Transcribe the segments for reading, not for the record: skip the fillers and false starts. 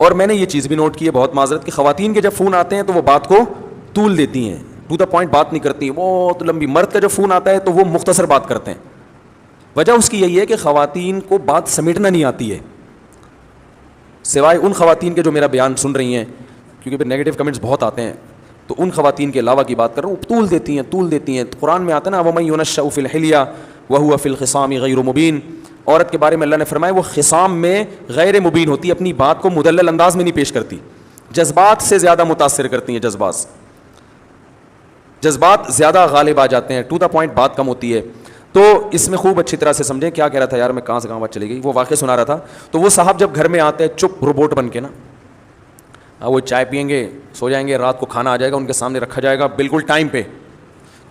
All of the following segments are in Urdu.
اور میں نے یہ چیز بھی نوٹ کی ہے, بہت معذرت, کہ خواتین کے جب فون آتے ہیں تو وہ بات کو طول دیتی ہیں, ٹو دا پوائنٹ بات نہیں کرتی, بہت لمبی. مرد کا جب فون آتا ہے تو وہ مختصر بات کرتے ہیں. وجہ اس کی یہی ہے کہ خواتین کو بات سمیٹنا نہیں آتی ہے, سوائے ان خواتین کے جو میرا بیان سن رہی ہیں, کیونکہ پھر نیگیٹو کمنٹس بہت آتے ہیں, تو ان خواتین کے علاوہ کی بات کر رہا ہوں, طول دیتی ہیں. قرآن میں آتا ہے نا, وَمَن يُنَشَّأُ فِي الْحِلْيَةِ وَهُوَ فِي الْخِصَامِ غَيْرُ مُبِينٍ. عورت کے بارے میں اللہ نے فرمایا وہ خصام میں غیر مبین ہوتی ہے, اپنی بات کو مدلل انداز میں نہیں پیش کرتی, جذبات سے زیادہ متاثر کرتی ہیں, جذبات زیادہ غالب آ جاتے ہیں, ٹو دا پوائنٹ بات کم ہوتی ہے. تو اس میں خوب اچھی طرح سے سمجھیں. کیا کہہ رہا تھا یار میں, کہاں سے کہاں بات چلی گئی, وہ واقعہ سنا رہا تھا. تو وہ صاحب جب گھر میں آتے ہیں چپ روبوٹ بن کے نا, وہ چائے پئیں گے, سو جائیں گے, رات کو کھانا آ جائے گا ان کے سامنے رکھا جائے گا بالکل ٹائم پہ,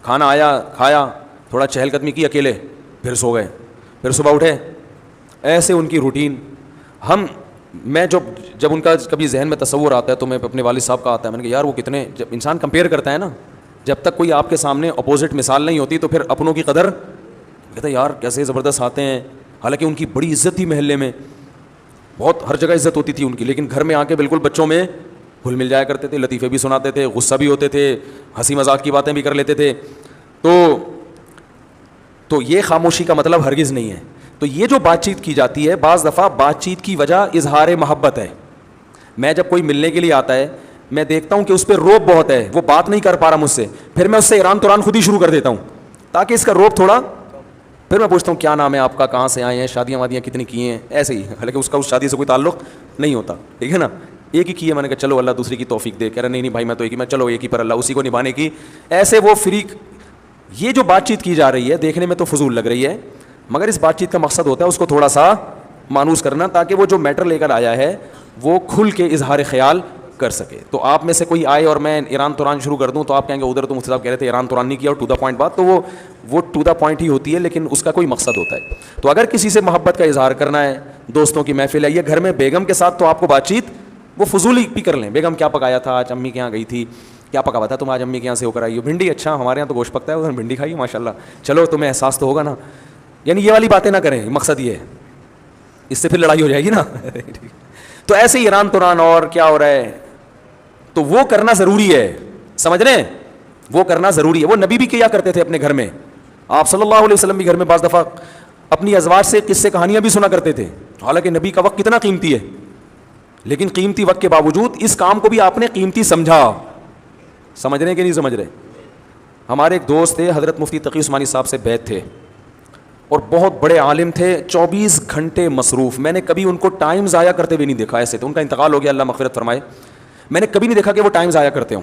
کھانا آیا, کھایا, تھوڑا چہل قدمی کی اکیلے, پھر سو گئے, پھر صبح اٹھے. ایسے ان کی روٹین. میں جب ان کا کبھی ذہن میں تصور آتا ہے تو میں اپنے والد صاحب کا آتا ہے, میں نے کہا یار وہ کتنے, جب انسان کمپیئر کرتا ہے نا, جب تک کوئی آپ کے سامنے اپوزٹ مثال نہیں ہوتی تو پھر اپنوں کی قدر کہتا ہے یار کیسے زبردست آتے ہیں. حالانکہ ان کی بڑی عزت تھی محلے میں, بہت ہر جگہ عزت ہوتی تھی ان کی, لیکن گھر میں آ کے بالکل بچوں میں گھل مل جایا کرتے تھے, لطیفے بھی سناتے تھے, غصہ بھی ہوتے تھے, ہنسی مذاق کی باتیں بھی کر لیتے تھے. تو یہ خاموشی کا مطلب ہرگز نہیں ہے. تو یہ جو بات چیت کی جاتی ہے, بعض دفعہ بات چیت کی وجہ اظہار محبت ہے. میں جب کوئی ملنے کے لیے آتا ہے, میں دیکھتا ہوں کہ اس پہ روب بہت ہے, وہ بات نہیں کر پا رہا مجھ سے, پھر میں اس سے ایران توران خود ہی شروع کر دیتا ہوں تاکہ اس کا روب تھوڑا. پھر میں پوچھتا ہوں کیا نام ہے آپ کا, کہاں سے آئے ہیں, شادیاں وادیاں کتنی کی ہیں, ایسے ہی, حالانکہ اس کا اس شادی سے کوئی تعلق نہیں ہوتا, ٹھیک ہے نا, ایک ہی کی ہے. میں نے کہا چلو اللہ دوسری کی توفیق دے. کہہ رہا نہیں بھائی میں تو ایک ہی, میں چلو ایک ہی پر اللہ اسی کو نبھانے کی. ایسے وہ فریق. یہ جو بات چیت کی جا رہی ہے دیکھنے میں تو فضول لگ رہی ہے, مگر اس بات چیت کا مقصد ہوتا ہے اس کو تھوڑا سا مانوس کرنا, تاکہ وہ جو میٹر لے کر آیا ہے وہ کھل کے اظہار خیال کر سکے. تو آپ میں سے کوئی آئے اور میں ایران توران شروع کر دوں تو آپ کہیں گے ادھر تو مفتی صاحب کہہ رہے تھے ایران توران نہیں کیا اور ٹو دا پوائنٹ بات, تو وہ ٹو دا پوائنٹ ہی ہوتی ہے, لیکن اس کا کوئی مقصد ہوتا ہے. تو اگر کسی سے محبت کا اظہار کرنا ہے, دوستوں کی محفل ہے, یہ گھر میں بیگم کے ساتھ, تو آپ کو بات چیت وہ فضولی بھی کر لیں. بیگم کیا پکایا تھا آج, امی کے یہاں گئی تھی, کیا پکا ہوا تھا تم آج امی کے یہاں سے ہو کر آئی ہو, بھنڈی, اچھا ہمارے یہاں تو گوشت پکتا ہے, ادھر بھنڈی کھائی ماشاء اللہ, چلو تمہیں احساس تو ہوگا نا. یعنی یہ والی باتیں نہ کریں, مقصد یہ ہے, اس سے پھر لڑائی ہو جائے گی نا. تو ایسے ہی ایران توران اور کیا ہو رہا ہے, تو وہ کرنا ضروری ہے, سمجھ رہے ہیں, وہ کرنا ضروری ہے. وہ نبی بھی کیا کرتے تھے اپنے گھر میں, آپ صلی اللہ علیہ وسلم بھی گھر میں بعض دفعہ اپنی ازواج سے قصے کہانیاں بھی سنا کرتے تھے. حالانکہ نبی کا وقت کتنا قیمتی ہے, لیکن قیمتی وقت کے باوجود اس کام کو بھی آپ نے قیمتی سمجھا. سمجھ رہے ہیں کہ نہیں سمجھ رہے. ہمارے ایک دوست تھے, حضرت مفتی تقی عثمانی صاحب سے بیعت تھے, اور بہت بڑے عالم تھے, 24 گھنٹے مصروف. میں نے کبھی ان کو ٹائم ضائع کرتے ہوئے نہیں دیکھا. ایسے تو ان کا انتقال ہو گیا, اللہ مغفرت فرمائے, میں نے کبھی نہیں دیکھا کہ وہ ٹائم ضائع کرتے ہوں.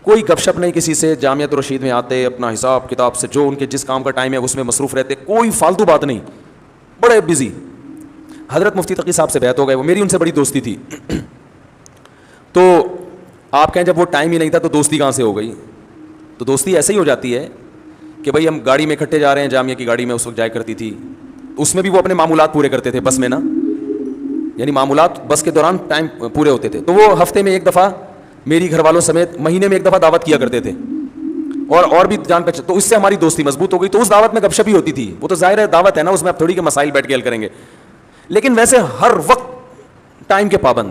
کوئی گپ شپ نہیں کسی سے, جامعۃ الرشید میں آتے, اپنا حساب کتاب سے جو ان کے جس کام کا ٹائم ہے اس میں مصروف رہتے, کوئی فالتو بات نہیں, بڑے بزی. حضرت مفتی تقی صاحب سے بیعت ہو گئے, وہ میری ان سے بڑی دوستی تھی. تو آپ کہیں جب وہ ٹائم ہی نہیں تھا تو دوستی کہاں سے ہو گئی. تو دوستی ایسے ہی ہو جاتی ہے کہ بھائی ہم گاڑی میں اکٹھے جا رہے ہیں, جامعہ کی گاڑی میں اس وقت جایا کرتی تھی, اس میں بھی وہ اپنے معمولات پورے کرتے تھے بس میں نا, یعنی معمولات بس کے دوران ٹائم پورے ہوتے تھے. تو وہ ہفتے میں ایک دفعہ میری گھر والوں سمیت مہینے میں ایک دفعہ دعوت کیا کرتے تھے, اور بھی جان پہچان. تو اس سے ہماری دوستی مضبوط ہو گئی. تو اس دعوت میں گپ شپ ہی ہوتی تھی, وہ تو ظاہر ہے دعوت ہے نا, اس میں آپ تھوڑی کے مسائل بیٹھ کے حل کریں گے, لیکن ویسے ہر وقت ٹائم کے پابند.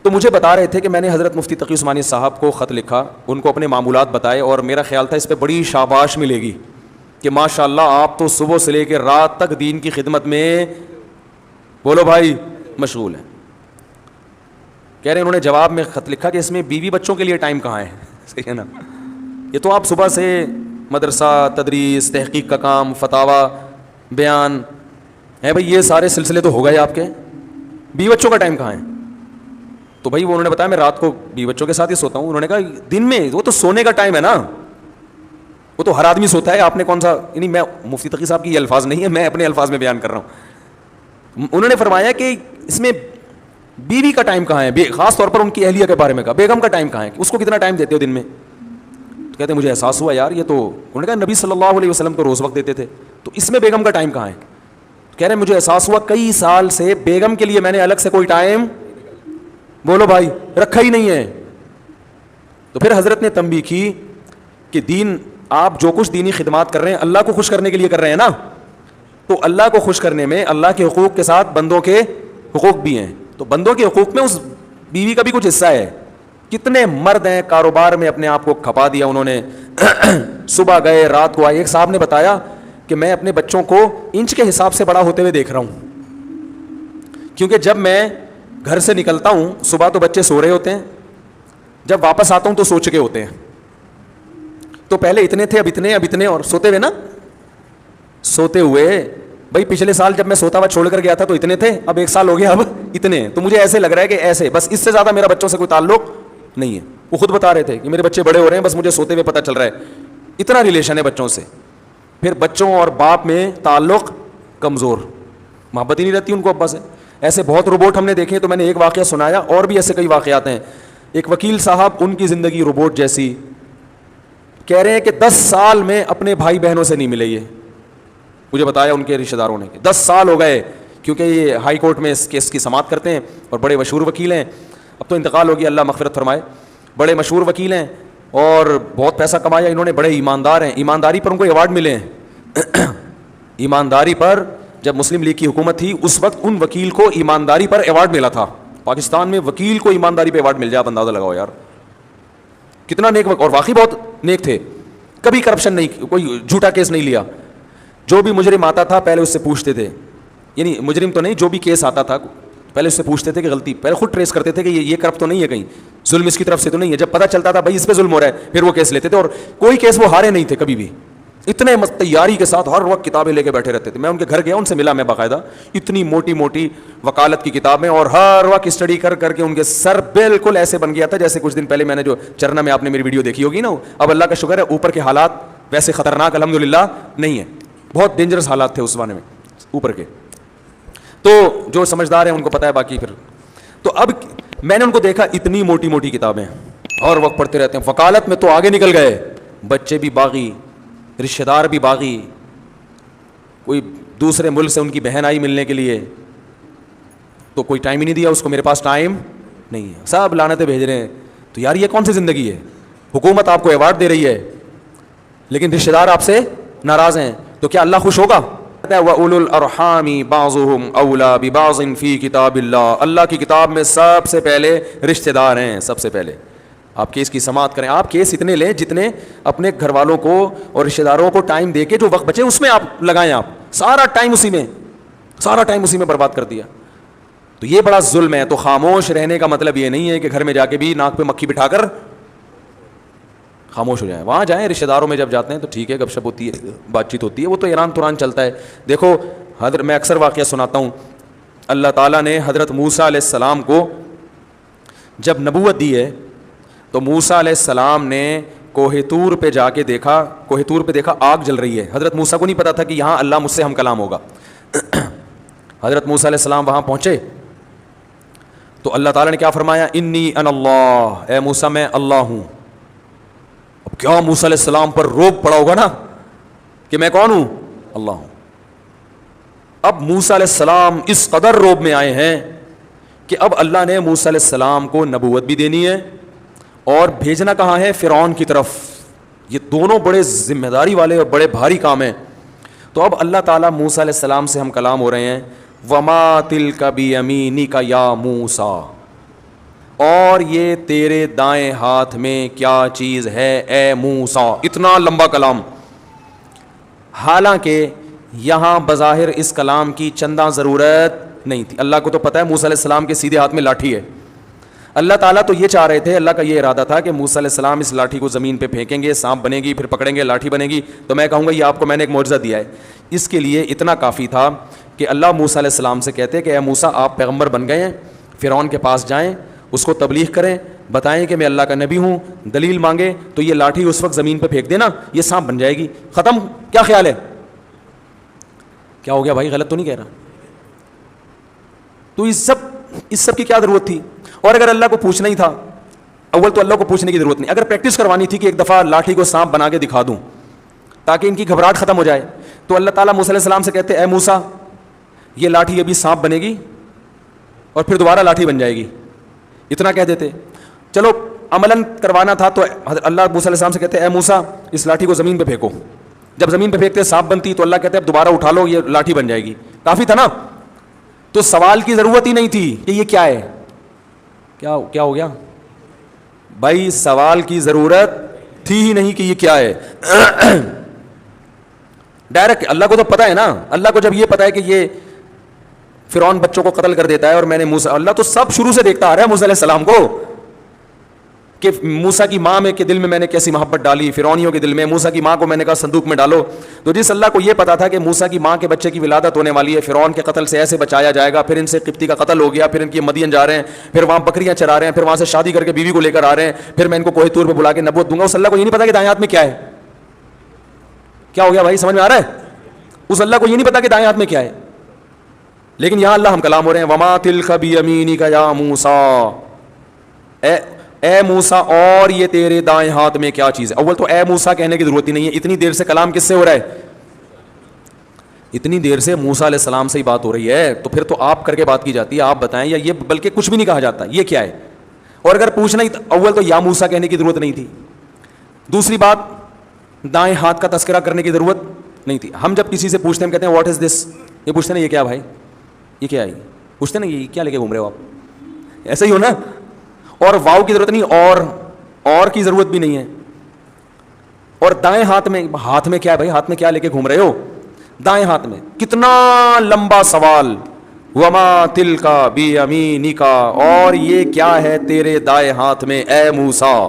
تو مجھے بتا رہے تھے کہ میں نے حضرت مفتی تقی عثمانی صاحب کو خط لکھا, ان کو اپنے معمولات بتائے, اور میرا خیال تھا اس پہ بڑی شاباش ملے گی کہ ماشاء اللہ آپ تو صبح سے لے کے رات تک دین کی خدمت میں, بولو بھائی, مشغول ہیں. کہہ رہے انہوں نے جواب میں خط لکھا کہ اس میں بیوی بچوں کے لیے ٹائم کہاں ہے. صحیح ہے نا, یہ تو آپ صبح سے مدرسہ, تدریس, تحقیق کا کام, فتاوا, بیان ہے بھائی, یہ سارے سلسلے تو ہو گئے آپ کے, بیوی بچوں کا ٹائم کہاں ہے. تو بھائی وہ انہوں نے بتایا میں رات کو بیوی بچوں کے ساتھ ہی سوتا ہوں. انہوں نے کہا دن میں وہ تو سونے کا ٹائم ہے نا, وہ تو ہر آدمی سوتا ہے, آپ نے کون سا, یعنی میں مفتی تقی صاحب کی یہ الفاظ نہیں ہے, میں اپنے الفاظ میں بیان کر رہا ہوں. انہوں نے فرمایا کہ اس میں بیوی کا ٹائم کہاں ہے, خاص طور پر ان کی اہلیہ کے بارے میں کہا, بیگم کا ٹائم کہاں ہے, اس کو کتنا ٹائم دیتے ہو دن میں. تو کہتے ہیں مجھے احساس ہوا یار یہ تو, انہوں نے کہا نبی صلی اللہ علیہ وسلم تو روز وقت دیتے تھے, تو اس میں بیگم کا ٹائم کہاں ہے. کہہ رہے مجھے احساس ہوا کئی سال سے بیگم کے لیے میں نے الگ سے کوئی ٹائم, بولو بھائی, رکھا ہی نہیں ہے. تو پھر حضرت نے تنبیہ کی کہ دین, آپ جو کچھ دینی خدمات کر رہے ہیں اللہ کو خوش کرنے کے لیے کر رہے ہیں نا, تو اللہ کو خوش کرنے میں اللہ کے حقوق کے ساتھ بندوں کے حقوق بھی ہیں. تو بندوں کے حقوق میں اس بیوی کا بھی کچھ حصہ ہے. کتنے مرد ہیں کاروبار میں اپنے آپ کو کھپا دیا انہوں نے, صبح گئے رات کو آئے. ایک صاحب نے بتایا کہ میں اپنے بچوں کو انچ کے حساب سے بڑا ہوتے ہوئے دیکھ رہا ہوں, کیونکہ جب میں گھر سے نکلتا ہوں صبح تو بچے سو رہے ہوتے ہیں, جب واپس آتا ہوں تو سو چکے ہوتے ہیں. تو پہلے اتنے تھے, اب اتنے اور سوتے ہوئے نا, سوتے ہوئے. بھائی پچھلے سال جب میں سوتا ہوا چھوڑ کر گیا تھا تو اتنے تھے, اب 1 سال ہو گیا اب اتنے ہیں. تو مجھے ایسے لگ رہا ہے کہ ایسے بس, اس سے زیادہ میرا بچوں سے کوئی تعلق نہیں ہے. وہ خود بتا رہے تھے کہ میرے بچے بڑے ہو رہے ہیں, بس مجھے سوتے ہوئے پتہ چل رہا ہے. اتنا ریلیشن ہے بچوں سے. پھر بچوں اور باپ میں تعلق کمزور, محبت ہی نہیں رہتی ان کو ابا سے. ایسے بہت روبوٹ ہم نے دیکھے. تو میں نے ایک واقعہ سنایا, اور بھی ایسے کئی واقعات ہیں. ایک وکیل صاحب, ان کی زندگی روبوٹ جیسی. کہہ رہے ہیں کہ 10 سال میں اپنے بھائی بہنوں سے نہیں ملے. یہ مجھے بتایا ان کے رشتہ داروں نے کہ 10 سال ہو گئے, کیونکہ یہ ہائی کورٹ میں اس کیس کی سماعت کرتے ہیں اور بڑے مشہور وکیل ہیں. اب تو انتقال ہو گیا, اللہ مغفرت فرمائے. بڑے مشہور وکیل ہیں اور بہت پیسہ کمایا انہوں نے, بڑے ایماندار ہیں. ایمانداری پر ان کو ایوارڈ ملے ہیں. ایمانداری پر, جب مسلم لیگ کی حکومت تھی اس وقت ان وکیل کو ایمانداری پر ایوارڈ ملا تھا. پاکستان میں وکیل کو ایمانداری پہ ایوارڈ مل جائے, آپ اندازہ لگاؤ یار کتنا نیک, اور واقعی بہت نیک تھے. کبھی کرپشن نہیں, کوئی جھوٹا کیس نہیں لیا. جو بھی مجرم آتا تھا پہلے اس سے پوچھتے تھے, یعنی مجرم تو نہیں, جو بھی کیس آتا تھا پہلے اس سے پوچھتے تھے کہ غلطی, پہلے خود ٹریس کرتے تھے کہ یہ کرپٹ تو نہیں ہے, کہیں ظلم اس کی طرف سے تو نہیں ہے. جب پتہ چلتا تھا بھائی اس پہ ظلم ہو رہا ہے, پھر وہ کیس لیتے تھے. اور کوئی کیس وہ ہارے نہیں تھے کبھی بھی. اتنے تیاری کے ساتھ ہر وقت کتابیں لے کے بیٹھے رہتے تھے. میں ان کے گھر گیا, ان سے ملا میں باقاعدہ, اتنی موٹی موٹی وکالت کی کتابیں, اور ہر وقت اسٹڈی کر کر کے ان کے سر بالکل ایسے بن گیا تھا جیسے کچھ دن پہلے میں نے جو چرنا میں آپ نے میری ویڈیو دیکھی ہوگی نا. اب اللہ کا شکر ہے اوپر کے حالات ویسے خطرناک الحمدللہ نہیں ہیں. بہت ڈینجرس حالات تھے اس زمانے میں اوپر کے. تو جو سمجھدار ہیں ان کو پتہ ہے. باقی پھر تو اب میں نے ان کو دیکھا, اتنی موٹی موٹی کتابیں اور وقت پڑھتے رہتے ہیں. وکالت میں تو آگے نکل گئے, بچے بھی باغی, رشتہ دار بھی باغی. کوئی دوسرے ملک سے ان کی بہن آئی ملنے کے لیے تو کوئی ٹائم ہی نہیں دیا اس کو, میرے پاس ٹائم نہیں ہے, سب لعنتیں بھیج رہے ہیں. تو یار یہ کون سی زندگی ہے؟ حکومت آپ کو ایوارڈ دے رہی ہے لیکن رشتہ دار آپ سے ناراض ہیں, تو کیا اللہ خوش ہوگا؟ وَأُولُو الْأَرْحَامِ بَعْضُهُمْ أَوْلَىٰ بِبَعْضٍ فِي کتاب اللہ. اللہ کی کتاب میں سب سے پہلے رشتہ دار ہیں. سب سے پہلے آپ کیس کی سماعت کریں, آپ کیس اتنے لیں جتنے اپنے گھر والوں کو اور رشتہ داروں کو ٹائم دے کے جو وقت بچے اس میں آپ لگائیں. آپ سارا ٹائم اسی میں برباد کر دیا. تو یہ بڑا ظلم ہے. تو خاموش رہنے کا مطلب یہ نہیں ہے کہ گھر میں جا کے بھی ناک پہ مکھی بٹھا کر خاموش ہو جائیں. وہاں جائیں, رشتہ داروں میں جب جاتے ہیں تو ٹھیک ہے, گپ شپ ہوتی ہے, بات چیت ہوتی ہے, وہ تو ایران توران چلتا ہے. دیکھو میں اکثر واقعہ سناتا ہوں. اللہ تعالیٰ نے حضرت موسیٰ علیہ السلام کو جب نبوت دی ہے تو موسیٰ علیہ السلام نے کوہ طور پہ جا کے دیکھا, کوہ طور پہ دیکھا آگ جل رہی ہے. حضرت موسیٰ کو نہیں پتا تھا کہ یہاں اللہ مجھ سے ہم کلام ہوگا. حضرت موسیٰ علیہ السلام وہاں پہنچے تو اللہ تعالیٰ نے کیا فرمایا, انی انا اللہ, اے موسیٰ میں اللہ ہوں. اب کیا موسیٰ علیہ السلام پر روب پڑا ہوگا نا کہ میں کون ہوں؟ اللہ ہوں. اب موسیٰ علیہ السلام اس قدر روب میں آئے ہیں کہ اب اللہ نے موسیٰ علیہ السلام کو نبوت بھی دینی ہے اور بھیجنا کہاں ہے؟ فرعون کی طرف. یہ دونوں بڑے ذمہ داری والے اور بڑے بھاری کام ہیں. تو اب اللہ تعالیٰ موسیٰ علیہ السلام سے ہم کلام ہو رہے ہیں, وما تلک بیمینک یا موسیٰ, اور یہ تیرے دائیں ہاتھ میں کیا چیز ہے اے موسیٰ. اتنا لمبا کلام. حالانکہ یہاں بظاہر اس کلام کی چندہ ضرورت نہیں تھی. اللہ کو تو پتہ ہے موسیٰ علیہ السلام کے سیدھے ہاتھ میں لاٹھی ہے. اللہ تعالیٰ تو یہ چاہ رہے تھے, اللہ کا یہ ارادہ تھا کہ موسیٰ علیہ السلام اس لاٹھی کو زمین پہ پھینکیں گے, سانپ بنے گی, پھر پکڑیں گے, لاٹھی بنے گی, تو میں کہوں گا یہ آپ کو میں نے ایک معجزہ دیا ہے. اس کے لیے اتنا کافی تھا کہ اللہ موسیٰ علیہ السلام سے کہتے کہ اے موسیٰ آپ پیغمبر بن گئے ہیں, فرعون کے پاس جائیں, اس کو تبلیغ کریں, بتائیں کہ میں اللہ کا نبی ہوں, دلیل مانگے تو یہ لاٹھی اس وقت زمین پہ پھینک دینا, یہ سانپ بن جائے گی, ختم. کیا خیال ہے؟ کیا ہو گیا بھائی, غلط تو نہیں کہہ رہا؟ تو اس سب کی کیا ضرورت تھی؟ اور اگر اللہ کو پوچھنا ہی تھا, اول تو اللہ کو پوچھنے کی ضرورت نہیں, اگر پریکٹس کروانی تھی کہ ایک دفعہ لاٹھی کو سانپ بنا کے دکھا دوں تاکہ ان کی گھبراہٹ ختم ہو جائے, تو اللہ تعالیٰ موسیٰ علیہ السلام سے کہتے اے موسیٰ یہ لاٹھی ابھی سانپ بنے گی اور پھر دوبارہ لاٹھی بن جائے گی, اتنا کہہ دیتے. چلو عملاً کروانا تھا تو اللہ موسیٰ علیہ السلام سے کہتے اے موسیٰ اس لاٹھی کو زمین پہ پھینکو. جب زمین پہ پھینکتے سانپ بنتی تو اللہ کہتے اب دوبارہ اٹھا لو, یہ لاٹھی بن جائے گی. کافی تھا نا. تو سوال کی ضرورت ہی نہیں تھی کہ یہ کیا ہے. کیا ہو گیا بھائی؟ سوال کی ضرورت تھی ہی نہیں کہ یہ کیا ہے. ڈائریکٹ اللہ کو تو پتا ہے نا. اللہ کو جب یہ پتا ہے کہ یہ فرعون بچوں کو قتل کر دیتا ہے اور میں نے موسیٰ, اللہ تو سب شروع سے دیکھتا آ رہا ہے موسیٰ علیہ السلام کو کہ موسیٰ کی ماں کے دل میں نے کیسی محبت ڈالی, فرعونیوں کے دل میں. موسیٰ کی ماں کو میں نے کہا صندوق میں ڈالو. تو جس اللہ کو یہ پتا تھا کہ موسیٰ کی ماں کے بچے کی ولادت ہونے والی ہے, فرعون کے قتل سے ایسے بچایا جائے گا, پھر ان سے قبطی کا قتل ہو گیا, پھر ان کی مدین جا رہے ہیں, پھر وہاں بکریاں چرا رہے ہیں, پھر وہاں سے شادی کر کے بیوی کو لے کر آ رہے ہیں, پھر میں ان کو کوہ طور پہ بلا کے نبوت دوں گا. اس اللہ کو یہ نہیں پتا کہ دائیں ہاتھ میں کیا ہے. کیا ہو گیا بھائی؟ سمجھ میں آ رہا ہے؟ اس اللہ کو یہ نہیں پتا کہ دائیں ہاتھ میں کیا ہے. لیکن یہاں اللہ ہم کلام ہو رہے ہیں, وما تلک بیمینک یا موسیٰ, اے موسیٰ اور یہ تیرے دائیں ہاتھ میں کیا چیز ہے. اول تو اے موسیٰ کہنے کی ضرورت ہی نہیں ہے. اتنی دیر سے کلام کس سے ہو رہا ہے؟ اتنی دیر سے موسیٰ علیہ السلام سے ہی بات ہو رہی ہے, تو پھر تو آپ کر کے بات کی جاتی ہے, آپ بتائیں. یا یہ بلکہ کچھ بھی نہیں کہا جاتا, یہ کیا ہے. اور اگر پوچھنا ہی اول تو یا موسیٰ کہنے کی ضرورت نہیں تھی. دوسری بات, دائیں ہاتھ کا تذکرہ کرنے کی ضرورت نہیں تھی. ہم جب کسی سے پوچھتے ہیں, ہم کہتے ہیں واٹ از دس, یہ پوچھتے ہیں یہ کیا بھائی, یہ کیا ہے, پوچھتے ہیں نا یہ کیا لے کے گھوم رہے ہو آپ, ایسا ہی ہو نا. اور واؤ کی ضرورت نہیں, اور کی ضرورت بھی نہیں ہے. اور دائیں ہاتھ میں کیا ہے بھائی, ہاتھ میں کیا لے کے گھوم رہے ہو. دائیں ہاتھ میں کتنا لمبا سوال, وما تلک بیمینک, اور یہ کیا ہے تیرے دائیں ہاتھ میں اے موسیٰ.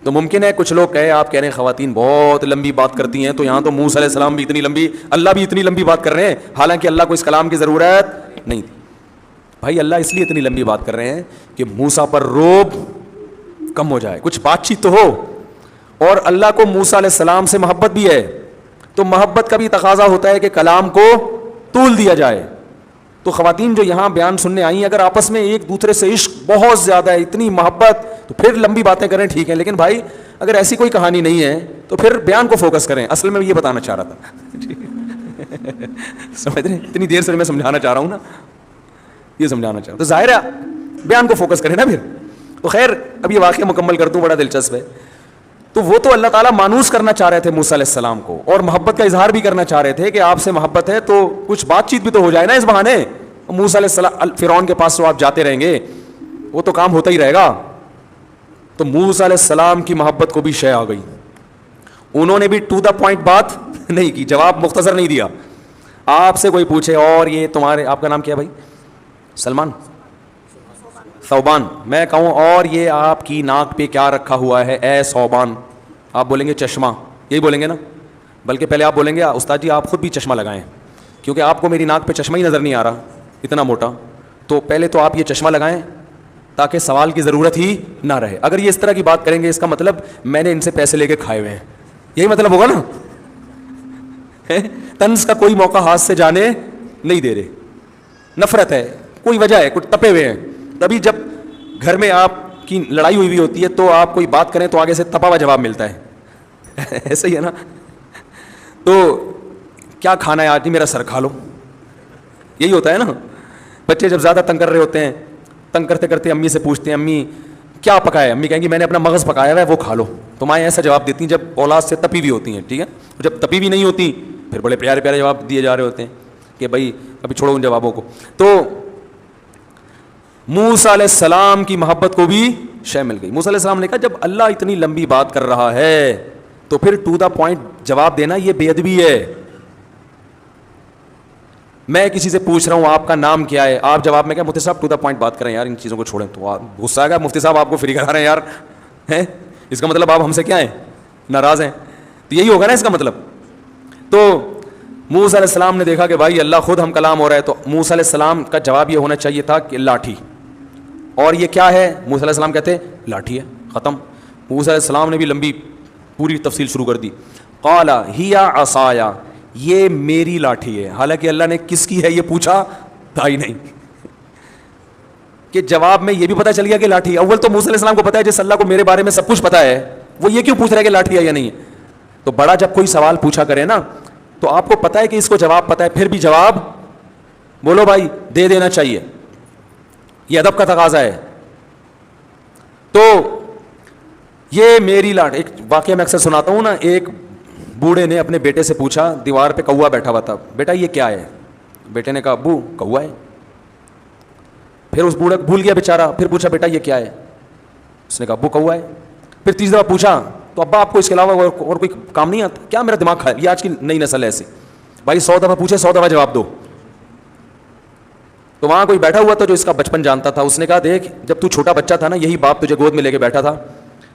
تو ممکن ہے کچھ لوگ کہے, آپ کہہ رہے ہیں خواتین بہت لمبی بات کرتی ہیں, تو یہاں تو موسیٰ علیہ السلام بھی اتنی لمبی, اللہ بھی اتنی لمبی بات کر رہے ہیں, حالانکہ اللہ کو اس کلام کی ضرورت نہیں تھی. بھائی اللہ اس لیے اتنی لمبی بات کر رہے ہیں کہ موسیٰ پر روب کم ہو جائے, کچھ بات چیت تو ہو. اور اللہ کو موسیٰ علیہ السلام سے محبت بھی ہے, تو محبت کا بھی تقاضا ہوتا ہے کہ کلام کو طول دیا جائے. تو خواتین جو یہاں بیان سننے آئی ہیں, اگر آپس میں ایک دوسرے سے عشق بہت زیادہ ہے, اتنی محبت, تو پھر لمبی باتیں کریں ٹھیک ہے. لیکن بھائی اگر ایسی کوئی کہانی نہیں ہے تو پھر بیان کو فوکس کریں. اصل میں یہ بتانا چاہ رہا تھا سمجھ رہے ہیں, اتنی دیر سے میں سمجھانا چاہ رہا ہوں نا, یہ سمجھانا چاہ رہا ہوں, تو ظاہر ہے بیان کو فوکس کریں نا پھر. تو خیر اب یہ واقعہ مکمل کر دوں, بڑا دلچسپ ہے. تو وہ تو اللہ تعالیٰ مانوس کرنا چاہ رہے تھے موسیٰ علیہ السلام کو, اور محبت کا اظہار بھی کرنا چاہ رہے تھے کہ آپ سے محبت ہے تو کچھ بات چیت بھی تو ہو جائے نا اس بہانے. موسیٰ علیہ السلام فرعون کے پاس تو آپ جاتے رہیں گے, وہ تو کام ہوتا ہی رہے گا. تو موسیٰ علیہ السلام کی محبت کو بھی شے آ گئی. انہوں نے بھی ٹو دا پوائنٹ بات نہیں کی, جواب مختصر نہیں دیا. آپ سے کوئی پوچھے اور یہ تمہارے, آپ کا نام کیا بھائی؟ سلمان, ثوبان. میں کہوں اور یہ آپ کی ناک پہ کیا رکھا ہوا ہے اے ثوبان, آپ بولیں گے چشمہ, یہی بولیں گے نا. بلکہ پہلے آپ بولیں گے استاد جی آپ خود بھی چشمہ لگائیں, کیونکہ آپ کو میری ناک پہ چشمہ ہی نظر نہیں آ رہا اتنا موٹا. تو پہلے تو آپ یہ چشمہ لگائیں تاکہ سوال کی ضرورت ہی نہ رہے. اگر یہ اس طرح کی بات کریں گے, اس کا مطلب میں نے ان سے پیسے لے کے کھائے ہوئے ہیں, یہی مطلب ہوگا نا. طنز کا کوئی موقع ہاتھ سے جانے نہیں دے رہے, نفرت ہے, کوئی وجہ ہے, کچھ تپے ہوئے ہیں. تبھی جب گھر میں آپ کی لڑائی ہوئی ہوتی ہے تو آپ کوئی بات کریں تو آگے سے تپا ہوا جواب ملتا ہے. ایسا ہی ہے نا. تو کیا کھانا ہے آج؟ میرا سر کھا لو, یہی ہوتا ہے نا. بچے جب زیادہ تنگ کر رہے ہوتے ہیں, تنگ کرتے کرتے امی سے پوچھتے ہیں امی کیا پکایا ہے, امی کہیں گی میں نے اپنا مغز پکایا ہوا ہے وہ کھا لو. تو مائیں ایسا جواب دیتی ہیں جب اولاد سے تپی ہوئی ہوتی ہیں, ٹھیک ہے. جب تپی ہوئی نہیں ہوتی پھر بڑے پیارے پیارے جواب دیے جا رہے ہوتے ہیں کہ بھائی ابھی چھوڑو ان جوابوں کو. تو موسیٰ علیہ السلام کی محبت کو بھی شے مل گئی. موسیٰ علیہ السلام نے کہا جب اللہ اتنی لمبی بات کر رہا ہے تو پھر ٹو دا پوائنٹ جواب دینا یہ بے ادبی ہے. میں کسی سے پوچھ رہا ہوں آپ کا نام کیا ہے, آپ جواب میں کیا مفتی صاحب ٹو دا پوائنٹ بات کریں یار, ان چیزوں کو چھوڑیں. تو غصہ آئے گا مفتی صاحب آپ کو فری کرا رہے ہیں یار, ہیں اس کا مطلب آپ ہم سے کیا ہیں, ناراض ہیں. تو یہی ہوگا نا اس کا مطلب. تو موسیٰ علیہ السلام نے دیکھا کہ بھائی اللہ خود ہم کلام ہو رہا ہے, تو موسیٰ علیہ السلام کا جواب یہ ہونا چاہیے تھا کہ لاٹھی. اور یہ کیا ہے؟ موسیٰ علیہ السلام کہتے ہیں لاٹھی ہے, ختم. موسیٰ علیہ السلام نے بھی لمبی پوری تفصیل شروع کر دی. قال ہی عصای, یہ میری لاٹھی ہے. حالانکہ اللہ نے کس کی ہے یہ پوچھا تھا ہی نہیں, کہ جواب میں یہ بھی پتہ چل گیا کہ لاٹھی. اول تو موسیٰ علیہ السلام کو پتا ہے, جس اللہ کو میرے بارے میں سب کچھ پتا ہے, وہ یہ کیوں پوچھ رہا ہے کہ لاٹھی ہے یا نہیں ہے. تو بڑا جب کوئی سوال پوچھا کرے نا تو آپ کو پتا ہے کہ اس کو جواب پتا ہے, پھر بھی جواب بولو بھائی دے دینا چاہیے, یہ ادب کا تقاضا ہے. تو یہ میری لاٹھی. ایک واقعہ میں اکثر سناتا ہوں نا, ایک بوڑھے نے اپنے بیٹے سے پوچھا, دیوار پہ کوا بیٹھا ہوا تھا, بیٹا یہ کیا ہے؟ بیٹے نے کہا ابو کوا ہے. پھر اس بوڑھا بھول گیا بیچارہ, پھر پوچھا بیٹا یہ کیا ہے؟ اس نے کہا ابو کوا ہے. پھر تیسری دفعہ پوچھا تو ابا آپ کو اس کے علاوہ اور کوئی کام نہیں آتا کیا؟ میرا دماغ کھا, یہ آج کی نئی نسل ہے ایسی, بھائی 100 دفعہ پوچھے 100 دفعہ جواب دو. تو وہاں کوئی بیٹھا ہوا تھا جو اس کا بچپن جانتا تھا, اس نے کہا دیکھ جب تو چھوٹا بچہ تھا نا, یہی باپ تجھے گود میں لے کے بیٹھا تھا,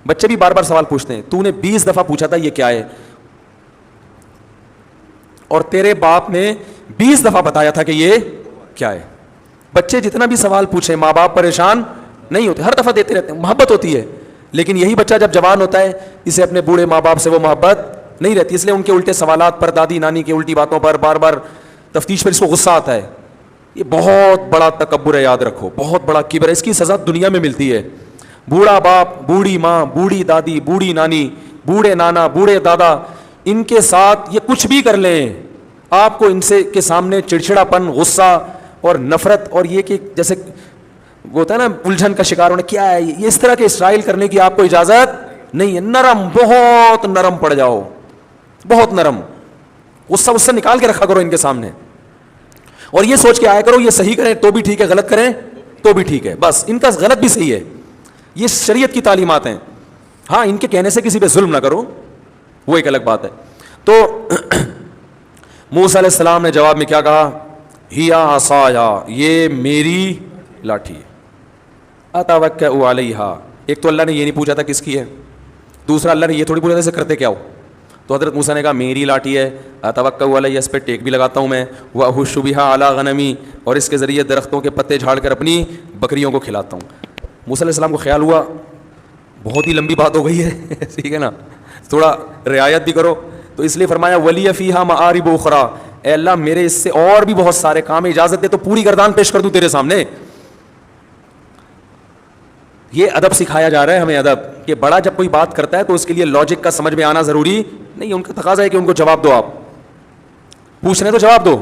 بچے بھی بار بار سوال پوچھتے ہیں, تو نے 20 دفعہ پوچھا تھا یہ کیا ہے, اور تیرے باپ نے 20 دفعہ بتایا تھا کہ یہ کیا ہے. بچے جتنا بھی سوال پوچھیں ماں باپ پریشان نہیں ہوتے, ہر دفعہ دیتے رہتے ہیں, محبت ہوتی ہے. لیکن یہی بچہ جب جوان ہوتا ہے اسے اپنے بوڑھے ماں باپ سے وہ محبت نہیں رہتی, اس لیے ان کے الٹے سوالات پر, دادی نانی کی الٹی باتوں پر بار بار تفتیش پر اس کو غصہ آتا ہے. یہ بہت بڑا تکبر ہے, یاد رکھو, بہت بڑا کبر ہے. اس کی سزا دنیا میں ملتی ہے. بوڑھا باپ, بوڑھی ماں, بوڑھی دادی, بوڑھی نانی, بوڑھے نانا, بوڑھے دادا, ان کے ساتھ یہ کچھ بھی کر لیں, آپ کو ان سے کے سامنے چڑچڑاپن, غصہ اور نفرت, اور یہ کہ جیسے وہ ہوتا ہے نا الجھن کا شکار ہونا, کیا ہے یہ, اس طرح کے اسرائیل کرنے کی آپ کو اجازت نہیں ہے. نرم, بہت نرم پڑ جاؤ, بہت نرم, غصہ نکال کے رکھا کرو ان کے سامنے, اور یہ سوچ کے آیا کرو یہ صحیح کریں تو بھی ٹھیک ہے, غلط کریں تو بھی ٹھیک ہے, بس ان کا غلط بھی صحیح ہے. یہ شریعت کی تعلیمات ہیں. ہاں ان کے کہنے سے کسی پہ ظلم نہ کرو, وہ ایک الگ بات ہے. تو موسیٰ علیہ السلام نے جواب میں کیا کہا؟ ہیا عصایا, یہ میری لاٹھی ہے, اتوکئ علیہا. ایک تو اللہ نے یہ نہیں پوچھا تھا کس کی ہے, دوسرا اللہ نے یہ تھوڑی پوچھا تھا اسے کرتے کیا ہو. تو حضرت موسیٰ نے کہا میری لاٹھی ہے, اتوکئ علیہا, اس پہ ٹیک بھی لگاتا ہوں میں, واہش بہا علی غنمی, اور اس کے ذریعے درختوں کے پتے جھاڑ کر اپنی بکریوں کو کھلاتا ہوں. موسیٰ علیہ السلام کو خیال ہوا بہت ہی لمبی بات ہو گئی ہے, ٹھیک ہے نا, تھوڑا رعایت بھی کرو, تو اس لیے فرمایا ولی فیہا مآرب اخری, اے اللہ میرے اس سے اور بھی بہت سارے کام, اجازت دے تو پوری گردان پیش کر دوں تیرے سامنے. یہ ادب سکھایا جا رہا ہے ہمیں, ادب, کہ بڑا جب کوئی بات کرتا ہے تو اس کے لیے لاجک کا سمجھ میں آنا ضروری نہیں, ان کا تقاضا ہے کہ ان کو جواب دو, آپ پوچھ رہے ہیں تو جواب دو.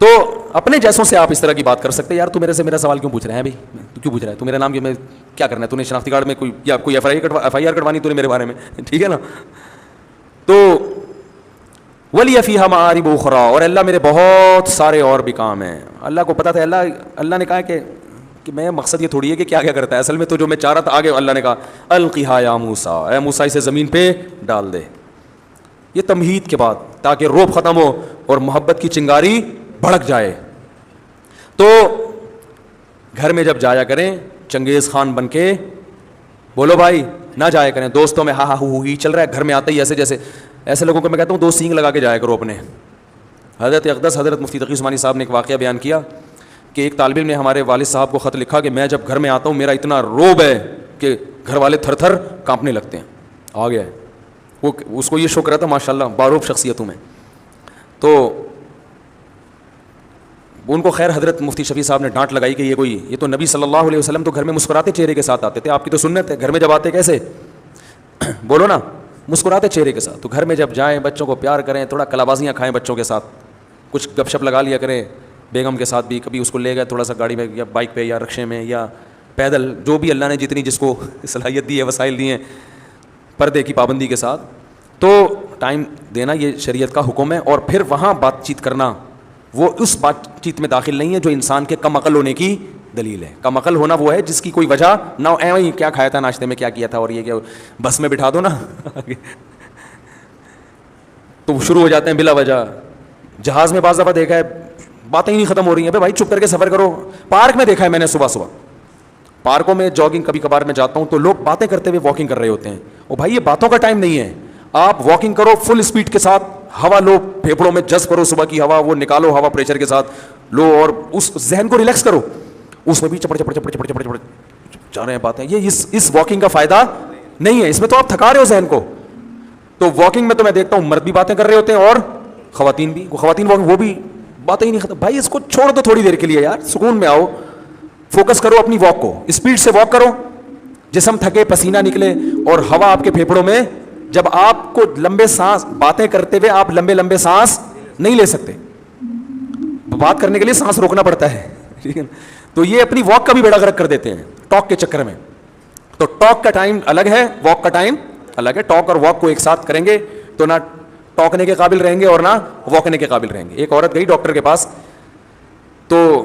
تو اپنے جیسوں سے آپ اس طرح کی بات کر سکتے ہیں, یار تو میرے سے میرا سوال کیوں پوچھ رہے ہیں بھائی, تو کیوں پوچھ رہا ہے, تو میرا نام کیا کرنا ہے, تو نے شناختی کارڈ میں کوئی یا کوئی ایف آئی آر کٹوانی تو نے میرے بارے میں, ٹھیک ہے نا. تو ولی فیہا مآرب اخری, اور اللہ میرے بہت سارے اور بھی کام ہیں. اللہ کو پتا تھا, اللہ نے کہا کہ میں مقصد یہ تھوڑی ہے کہ کیا کیا کرتا ہے, اصل میں تو جو میں چاہ رہا تھا آگے اللہ نے کہا القیہا یا موسیٰ, اے موسیٰ اسے زمین پہ ڈال دے. یہ تمہید کے بعد, تاکہ روب ختم ہو اور محبت کی چنگاری بھڑک جائے. تو گھر میں جب جایا کریں چنگیز خان بن کے, بولو بھائی, نہ جایا کریں دوستوں میں ہا ہا ہو ہی چل رہا ہے, گھر میں آتے ہی ایسے جیسے, ایسے لوگوں کو میں کہتا ہوں 2 سینگ لگا کے جایا کرو اپنے. حضرت اقدس حضرت مفتی تقی عثمانی صاحب نے ایک واقعہ بیان کیا کہ ایک طالب علم نے ہمارے والد صاحب کو خط لکھا کہ میں جب گھر میں آتا ہوں میرا اتنا روب ہے کہ گھر والے تھر تھر کانپنے لگتے ہیں. آ گیا ہے وہ, اس کو یہ شوق رہا تھا ماشاء اللہ باروب شخصیتوں میں. تو ان کو خیر حضرت مفتی شفیع صاحب نے ڈانٹ لگائی کہ یہ تو نبی صلی اللہ علیہ وسلم تو گھر میں مسکراتے چہرے کے ساتھ آتے تھے, آپ کی تو سنت ہے, گھر میں جب آتے کیسے, بولو نا, مسکراتے چہرے کے ساتھ. تو گھر میں جب جائیں بچوں کو پیار کریں, تھوڑا کلابازیاں کھائیں بچوں کے ساتھ, کچھ گپ شپ لگا لیا کریں بیگم کے ساتھ بھی, کبھی اس کو لے گئے تھوڑا سا گاڑی میں یا بائک پہ یا رکشے میں یا پیدل, جو بھی اللہ نے جتنی جس کو صلاحیت دی ہے, وسائل دی ہیں, پردے کی پابندی کے ساتھ. تو ٹائم دینا یہ شریعت کا حکم ہے, اور پھر وہاں بات چیت کرنا وہ اس بات چیت میں داخل نہیں ہے جو انسان کے کم عقل ہونے کی دلیل ہے. کم عقل ہونا وہ ہے جس کی کوئی وجہ نہ ہو, ایویں کیا کھایا تھا ناشتے میں, کیا کیا تھا, اور یہ کیا بس میں بٹھا دو نا تو شروع ہو جاتے ہیں بلا وجہ. جہاز میں بعض دفعہ دیکھا ہے باتیں ہی نہیں ختم ہو رہی ہیں, بھائی چپ کر کے سفر کرو. پارک میں دیکھا ہے میں نے, صبح پارکوں میں جاگنگ کبھی کبھار میں جاتا ہوں تو لوگ باتیں کرتے ہوئے واکنگ کر رہے ہوتے ہیں. اور بھائی یہ باتوں کا ٹائم نہیں ہے, آپ واکنگ کرو فل اسپیڈ کے ساتھ, ہوا لو, پھیپھڑوں میں جذب کرو صبح کی ہوا, وہ نکالو ہوا پریشر کے ساتھ لو, اور اس ذہن کو ریلیکس کرو. اس میں بھی چپڑ چپڑ چپڑ چپڑ چپڑ چپڑ جا رہے ہیں باتیں, یہ اس واکنگ کا فائدہ نہیں ہے, اس میں تو آپ تھکا رہے ہو ذہن کو. تو واکنگ میں تو میں دیکھتا ہوں مرد بھی باتیں کر رہے ہوتے ہیں اور خواتین بھی, وہ بھی باتیں ہی نہیں ختم. بھائی اس کو چھوڑ دو تھوڑی دیر کے لیے یار, سکون میں آؤ, فوکس کرو اپنی واک کو, اسپیڈ سے واک کرو, جسم تھکے, پسینہ نکلے, اور ہوا آپ کے پھیپھڑوں میں. جب آپ کو لمبے سانس, باتیں کرتے ہوئے آپ لمبے لمبے سانس نہیں لے سکتے, بات کرنے کے لیے سانس روکنا پڑتا ہے, ٹھیک ہے. تو یہ اپنی واک کا بھی بیڑا غرق کر دیتے ہیں ٹاک کے چکر میں. تو ٹاک کا ٹائم الگ ہے, واک کا ٹائم الگ ہے. ٹاک اور واک کو ایک ساتھ کریں گے تو نہ ٹاکنے کے قابل رہیں گے اور نہ واکنے کے قابل رہیں گے. ایک عورت گئی ڈاکٹر کے پاس, تو